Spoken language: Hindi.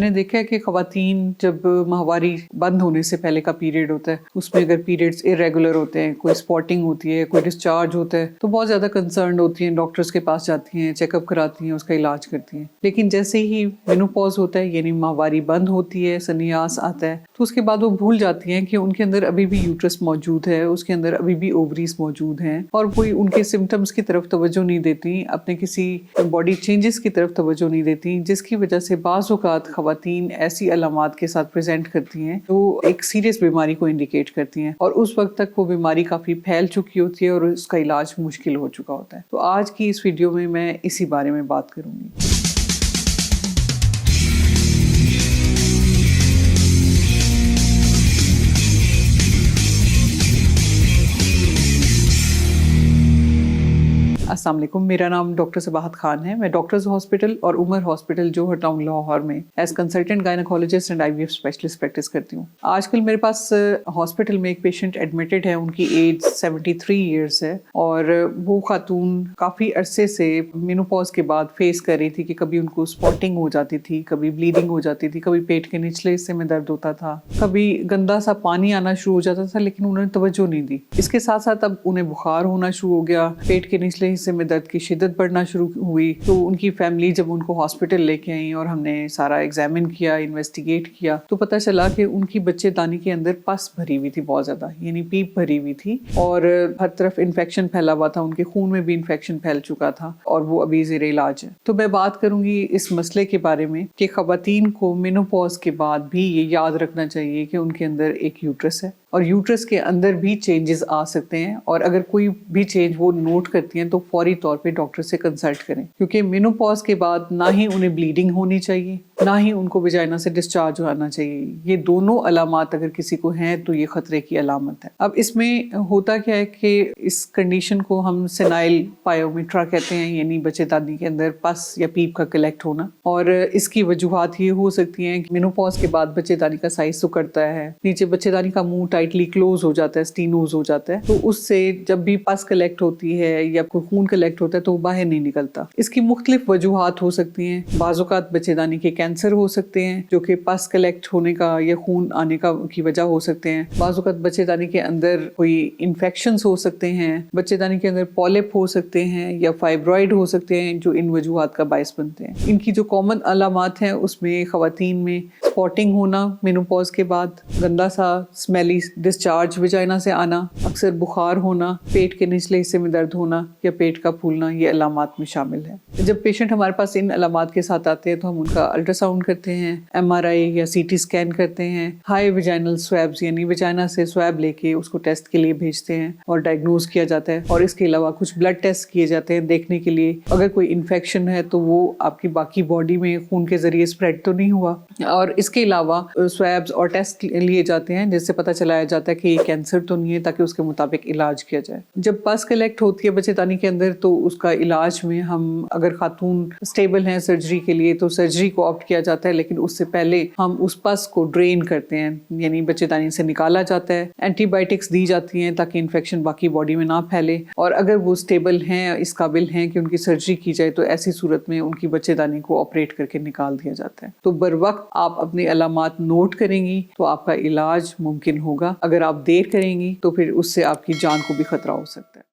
मैंने देखा है कि ख़वातीन जब माहवारी बंद होने से पहले का पीरियड होता है, उसमें अगर पीरियड्स इरेगुलर होते हैं, कोई स्पॉटिंग होती है, कोई डिस्चार्ज होता है, तो बहुत ज़्यादा कंसर्न होती हैं, डॉक्टर्स के पास जाती हैं, चेकअप कराती हैं, उसका इलाज करती हैं। लेकिन जैसे ही मेनोपॉज होता है, यानी माहवारी बंद होती है, सन्यास आता है, तो उसके बाद वो भूल जाती हैं कि उनके अंदर अभी भी यूट्रस मौजूद है, उसके अंदर अभी भी ओवरीज मौजूद हैं, और कोई उनके सिम्टम्स की तरफ तवज्जो नहीं देती, अपने किसी बॉडी चेंजेस की तरफ तवज्जो नहीं देती, जिसकी वजह से बाज़ औक़ात ख़वातीन ऐसी अलामात के साथ प्रेजेंट करती हैं जो एक सीरियस बीमारी को इंडिकेट करती हैं, और उस वक्त तक वो बीमारी काफ़ी फैल चुकी होती है और उसका इलाज मुश्किल हो चुका होता है। तो आज की इस वीडियो में मैं इसी बारे में बात करूँगी। अस्सलाम वालेकुम, मेरा नाम डॉक्टर सबाहत खान है। मैं डॉक्टर्स हॉस्पिटल और उमर हॉस्पिटल जोहर टाउन लाहौर में as consultant gynaecologist and IVF specialist practice करती हूँ। आजकल मेरे पास हॉस्पिटल में एक पेशेंट एडमिटेड है, उनकी एज 73 ईयर्स है, और वो खातून काफ़ी अरसे से मेनोपॉज के बाद फेस कर रही थी कि कभी उनको स्पॉटिंग हो जाती थी, कभी ब्लीडिंग हो जाती थी, कभी पेट के निचले हिस्से में दर्द होता था, कभी गंदा सा पानी आना शुरू हो जाता था, लेकिन उन्होंने तवज्जो नहीं दी। इसके साथ साथ अब उन्हें बुखार होना शुरू हो गया, पेट के निचले हिस्से में दर्द की शिद्दत बढ़ना शुरू हुई। तो उनकी फैमिली जब उनको हॉस्पिटल लेके आई और हमने सारा एग्जामिन किया, इन्वेस्टिगेट किया, तो पता चला कि उनकी बच्चेदानी के अंदर पस भरी हुई थी, बहुत ज़्यादा, यानी पीप भरी हुई थी, और हर तरफ इन्फेक्शन फैला हुआ था, उनके खून में भी इन्फेक्शन फैल चुका था, और वो अभी ज़ेरे इलाज है। तो मैं बात करूँगी इस मसले के बारे में कि ख़वातीन को मेनोपॉज के बाद भी ये याद रखना चाहिए कि उनके अंदर एक यूट्रस है, और यूट्रस के अंदर भी चेंजेस आ सकते हैं, और अगर कोई भी चेंज वो नोट करती हैं तो फौरी तौर पे डॉक्टर से कंसल्ट करें, क्योंकि मेनोपॉज के बाद ना ही उन्हें ब्लीडिंग होनी चाहिए, ना ही उनको वजाइना से डिस्चार्ज आना चाहिए। ये दोनों अलामात अगर किसी को हैं तो ये खतरे की अलामत है। अब इसमें होता क्या है कि इस कंडीशन को हम सेनाइल पायोमेट्रा कहते हैं, यानी बच्चेदानी के अंदर पस या पीप का कलेक्ट होना, और इसकी वजूहात ये हो सकती हैं कि मेनोपॉज के बाद बच्चेदानी का साइज सुकड़ता है, नीचे बच्चेदानी का मुंह टाइटली क्लोज हो जाता है, स्टीनोज हो जाता है, तो उससे जब भी पस कलेक्ट होती है या कोई खून कलेक्ट होता है तो वो बाहर नहीं निकलता। इसकी मुख्तलिफ वजूहात हो सकती हैं। बाज़ औक़ात बच्चेदानी के कैंसर हो सकते हैं जो कि पस कलेक्ट होने का या खून आने का की वजह हो सकते हैं। बाज़ औक़ात बच्चेदानी के अंदर कोई इन्फेक्शंस हो सकते हैं, बच्चेदानी के अंदर पॉलिप हो सकते हैं या फाइब्रॉइड हो सकते हैं जो इन वजूहात का बायस बनते हैं। इनकी जो कॉमन अलामात हैं उसमें ख़वातीन में स्पॉटिंग होना मेनोपॉज के बाद, गंदा सा स्मेली डिस्चार्ज वजाइना से आना, अक्सर बुखार होना, पेट के निचले हिस्से में दर्द होना या पेट का फूलना, ये अलामात में शामिल है। जब पेशेंट हमारे पास इन अलामात के साथ आते हैं तो हम उनका अल्ट्रासाउंड करते हैं, MRI या CT स्कैन करते हैं, हाई वजाइनल स्वैब्स यानी वजाइना से स्वैब लेके उसको टेस्ट के लिए भेजते हैं और डायग्नोज किया जाता है, और इसके अलावा कुछ ब्लड टेस्ट किए जाते हैं देखने के लिए अगर कोई इन्फेक्शन है तो वो आपकी बाकी बॉडी में खून के जरिए स्प्रेड तो नहीं हुआ, और इसके अलावा स्वैब्स और टेस्ट लिए जाते हैं जिससे पता चलाया जाता है कि ये कैंसर तो नहीं है, ताकि उसके मुताबिक इलाज किया जाए। जब पस कलेक्ट होती है बच्चेदानी के अंदर तो उसका इलाज में हम अगर खातून स्टेबल हैं सर्जरी के लिए तो सर्जरी को ऑप्ट किया जाता है, लेकिन उससे पहले हम उस पस को ड्रेन करते हैं, यानी बच्चेदानी से निकाला जाता है, एंटीबायोटिक्स दी जाती हैं ताकि इन्फेक्शन बाकी बॉडी में ना फैले, और अगर वो स्टेबल हैं, इस काबिल हैं कि उनकी सर्जरी की जाए तो ऐसी सूरत में उनकी बच्चेदानी को ऑपरेट करके निकाल दिया जाता है। तो बर वक्त आप अपने अलामात नोट करेंगी तो आपका इलाज मुमकिन होगा। अगर आप देर करेंगी तो फिर उससे आपकी जान को भी खतरा हो सकता है।